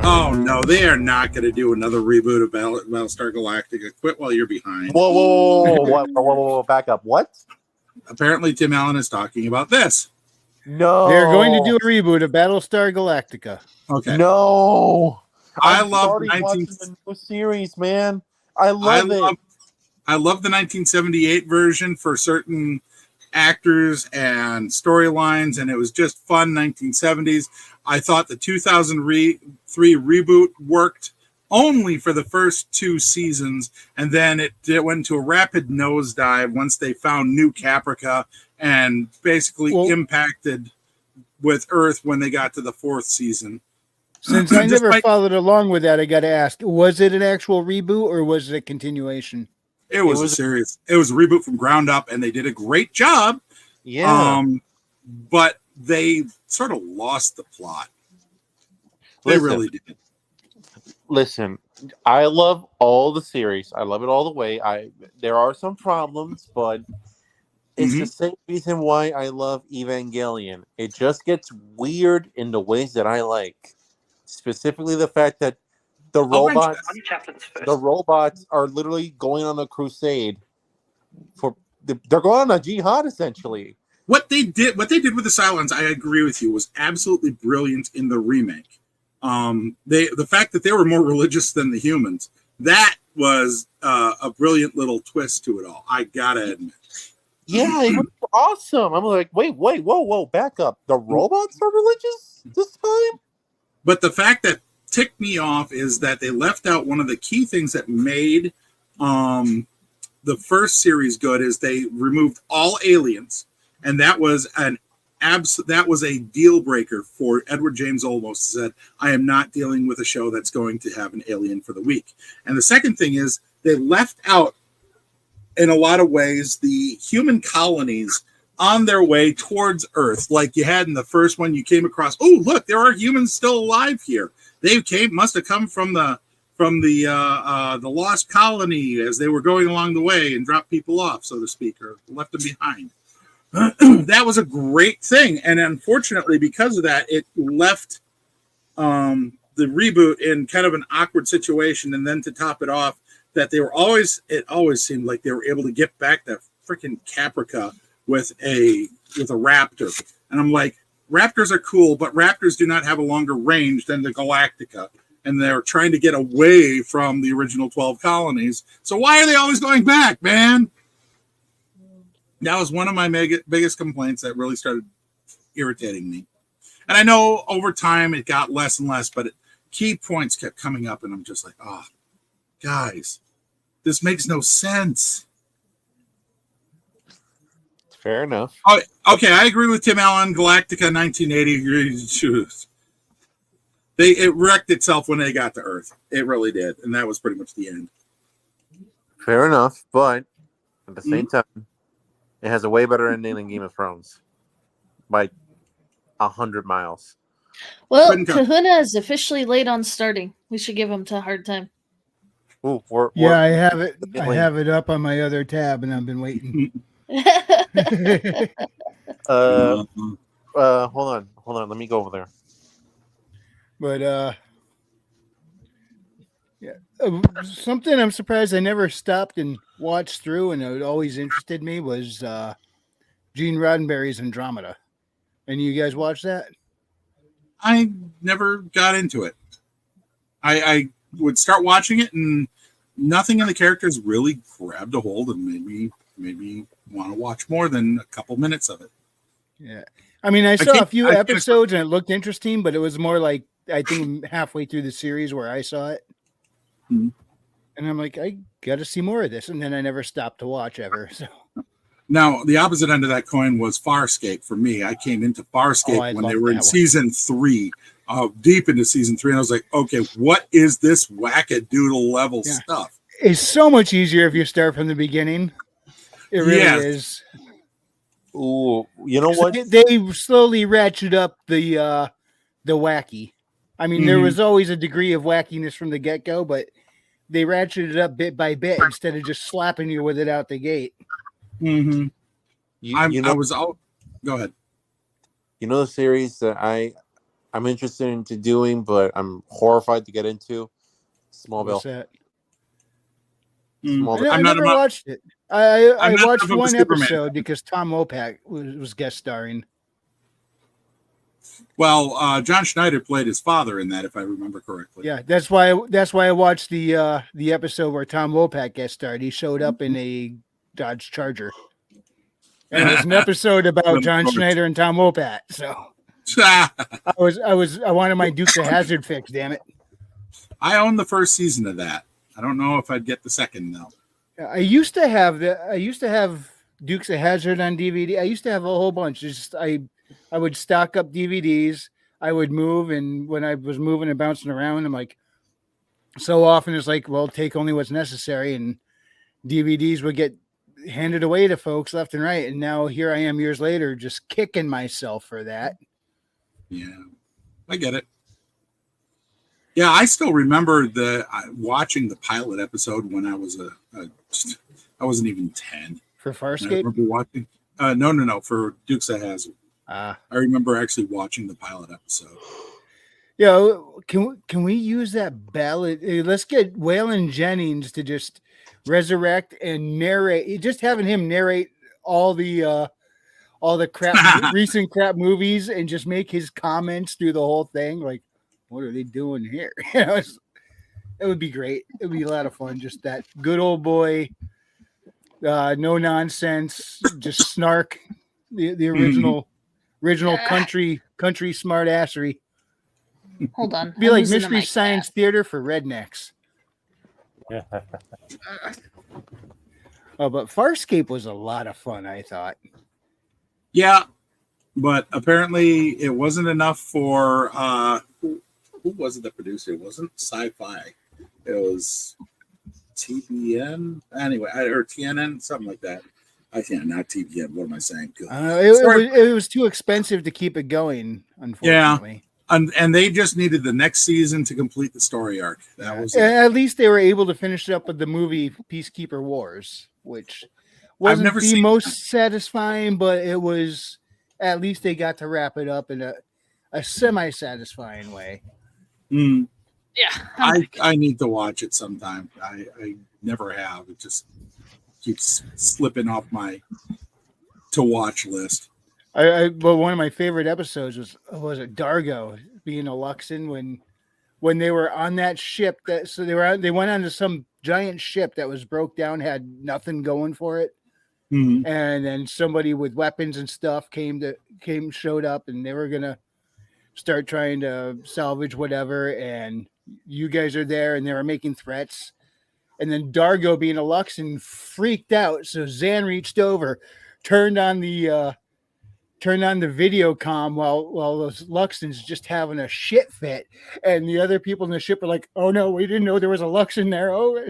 Oh no, they are not going to do another reboot of Battlestar Galactica. Quit while you're behind. Whoa, back up. What? Apparently, Tim Allen is talking about this. No. They're going to do a reboot of Battlestar Galactica. Okay. No. I I'm love starting watching the new series, man. I love it. I love the 1978 version for certain actors and storylines, and it was just fun 1970s. I thought the 2003 reboot worked only for the first 2 seasons, and then it went into a rapid nosedive once they found New Caprica and basically impacted with Earth when they got to the 4th season. Since I never followed along with that, I got to ask, was it an actual reboot or was it a continuation? It was a series. It was a reboot from ground up, and they did a great job. Yeah. But they sort of lost the plot. They really did. Listen, I love all the series. I love it all the way. There are some problems, but it's the same reason why I love Evangelion. It just gets weird in the ways that I like. Specifically the fact that the robots are literally going on a crusade they're going on a jihad essentially. What they did with the Cylons, I agree with you, was absolutely brilliant in the remake. The fact that they were more religious than the humans, that was a brilliant little twist to it all. I gotta admit. Yeah, it was awesome. I'm like, wait, whoa, back up. The robots are religious this time? But the fact that ticked me off is that they left out one of the key things that made the first series good is they removed all aliens, and that was a deal breaker for Edward James Olmos. Said, I am not dealing with a show that's going to have an alien for the week. And the second thing is they left out, in a lot of ways, the human colonies on their way towards Earth, like you had in the first one. You came across, oh look, there are humans still alive here. They must have come from the lost colony as they were going along the way and dropped people off, so to speak, or left them behind. That was a great thing, and unfortunately, because of that, it left the reboot in kind of an awkward situation. And then to top it off, that it always seemed like they were able to get back that freaking Caprica with a raptor, and I'm like, raptors are cool, but raptors do not have a longer range than the Galactica, and they're trying to get away from the original 12 colonies. So why are they always going back, man? That was one of my biggest complaints that really started irritating me. And I know over time it got less and less, but key points kept coming up, and I'm just like, oh, guys, this makes no sense. Fair enough. Oh, okay, I agree with Tim Allen. Galactica 1980. It wrecked itself when they got to Earth. It really did, and that was pretty much the end. Fair enough, but at the same time, it has a way better ending than Game of Thrones by 100 miles. Well, Kahuna is officially late on starting. We should give him a hard time. Ooh, I have it. I have it up on my other tab, and I've been waiting. Hold on. Let me go over there. But something I'm surprised I never stopped and watched through, and it always interested me, was Gene Roddenberry's Andromeda. And you guys watch that? I never got into it. I would start watching it, and nothing in the characters really grabbed a hold and made me want to watch more than a couple minutes of it. Yeah. I mean, I saw a few episodes and it looked interesting, but it was more like, I think, halfway through the series where I saw it. Mm-hmm. And I'm like, I got to see more of this. And then I never stopped to watch ever. So now, the opposite end of that coin was Farscape for me. I came into Farscape when they were in season 3, deep into season 3. And I was like, okay, what is this wackadoodle level stuff? It's so much easier if you start from the beginning. It really is. Ooh, you know what? They slowly ratchet up the wacky. I mean, there was always a degree of wackiness from the get-go, but they ratcheted it up bit by bit instead of just slapping you with it out the gate. Mm-hmm. Go ahead. You know the series that I I'm interested into doing, but I'm horrified to get into. What's Smallville. that? Smallville. I I'm not never about- watched it. I I'm not watched about the one Superman. episode because Tom Wopat was guest starring. Well, John Schneider played his father in that, if I remember correctly. Yeah, that's why I watched the episode where Tom Wopat guest starred. He showed up in a Dodge Charger. And it was an episode about John Schneider and Tom Wopat. So I wanted my Dukes of Hazzard fix, damn it. I own the first season of that. I don't know if I'd get the second though. I used to have Dukes of Hazzard on DVD. I used to have a whole bunch. Just I would stock up DVDs. I would move, and when I was moving and bouncing around, I'm like, so often it's like, well, take only what's necessary, and DVDs would get handed away to folks left and right. And now here I am years later, just kicking myself for that. Yeah, I get it. Yeah, I still remember watching the pilot episode when I was I wasn't even 10. For I Farscape? remember watching. No, for Dukes of Hazzard. I remember actually watching the pilot episode. Yeah, can we use that ballad? Let's get Waylon Jennings to just resurrect and narrate. Just having him narrate all the crap, recent crap movies, and just make his comments through the whole thing. Like, what are they doing here? It would be great. It would be a lot of fun. Just that good old boy, no nonsense, just snark. The original country smart assery. Hold on. Be I'm like losing the Mystery mic Science Theater for rednecks. Oh, but Farscape was a lot of fun, I thought. Yeah, but apparently it wasn't enough for who was it that produced it? It wasn't Sci-Fi. It was TBN anyway, or TNN, something like that. I can't, not TBN. What am I saying? It was too expensive to keep it going, unfortunately. And they just needed the next season to complete the story arc. That was at least they were able to finish it up with the movie Peacekeeper Wars, which wasn't the most satisfying, but it was, at least they got to wrap it up in a semi-satisfying way. Mm. Yeah. I need to watch it sometime. I never have. It just keeps slipping off my to watch list. But one of my favorite episodes was it Dargo being a Luxon when they were on that ship they went onto some giant ship that was broke down, had nothing going for it. Mm-hmm. And then somebody with weapons and stuff showed up, and they were gonna start trying to salvage whatever, and you guys are there, and they were making threats. And then Dargo, being a Luxon, freaked out. So Zan reached over, turned on the video comm while those Luxons just having a shit fit, and the other people in the ship were like, "Oh no, we didn't know there was a Luxon there." Oh,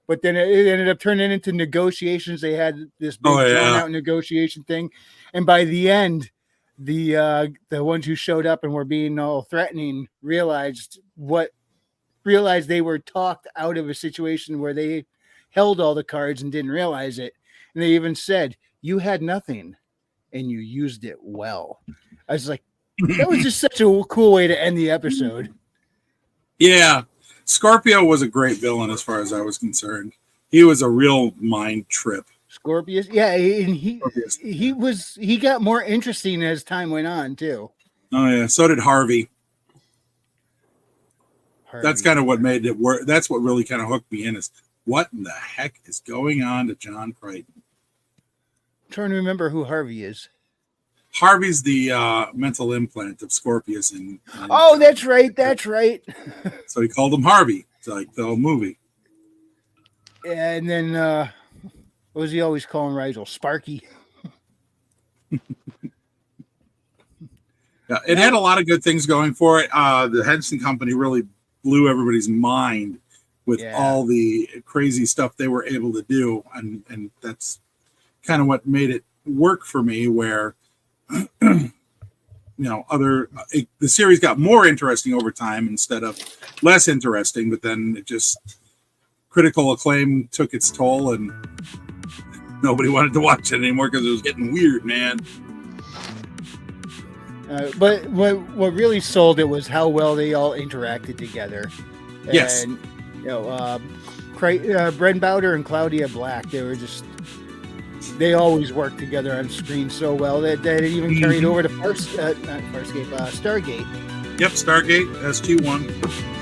but then it ended up turning into negotiations. They had this big drawn out negotiation thing, and by the end, the ones who showed up and were being all threatening realized they were talked out of a situation where they held all the cards and didn't realize it, and they even said, "You had nothing and you used it well." I was like, that was just such a cool way to end the episode. Yeah. Scorpio was a great villain as far as I was concerned. He was a real mind trip. Scorpius. Yeah. And he got more interesting as time went on too. Oh yeah. So did Harvey. That's kind of what made it work. That's what really kind of hooked me in, is what in the heck is going on to John Crichton? I'm trying to remember who Harvey is. Harvey's the mental implant of Scorpius. Oh, that's right. That's right. So he called him Harvey. It's like the whole movie. And then what was he always calling Rigel? Sparky. Yeah, it had a lot of good things going for it. The Henson Company really blew everybody's mind with all the crazy stuff they were able to do, and that's kind of what made it work for me, where the series got more interesting over time instead of less interesting, but then it just, critical acclaim took its toll and nobody wanted to watch it anymore because it was getting weird, man. But what really sold it was how well they all interacted together. Yes. And, Bren Bowder and Claudia Black, they always worked together on screen so well that it even carried over to Farscape, Stargate. Yep, Stargate, SG-1.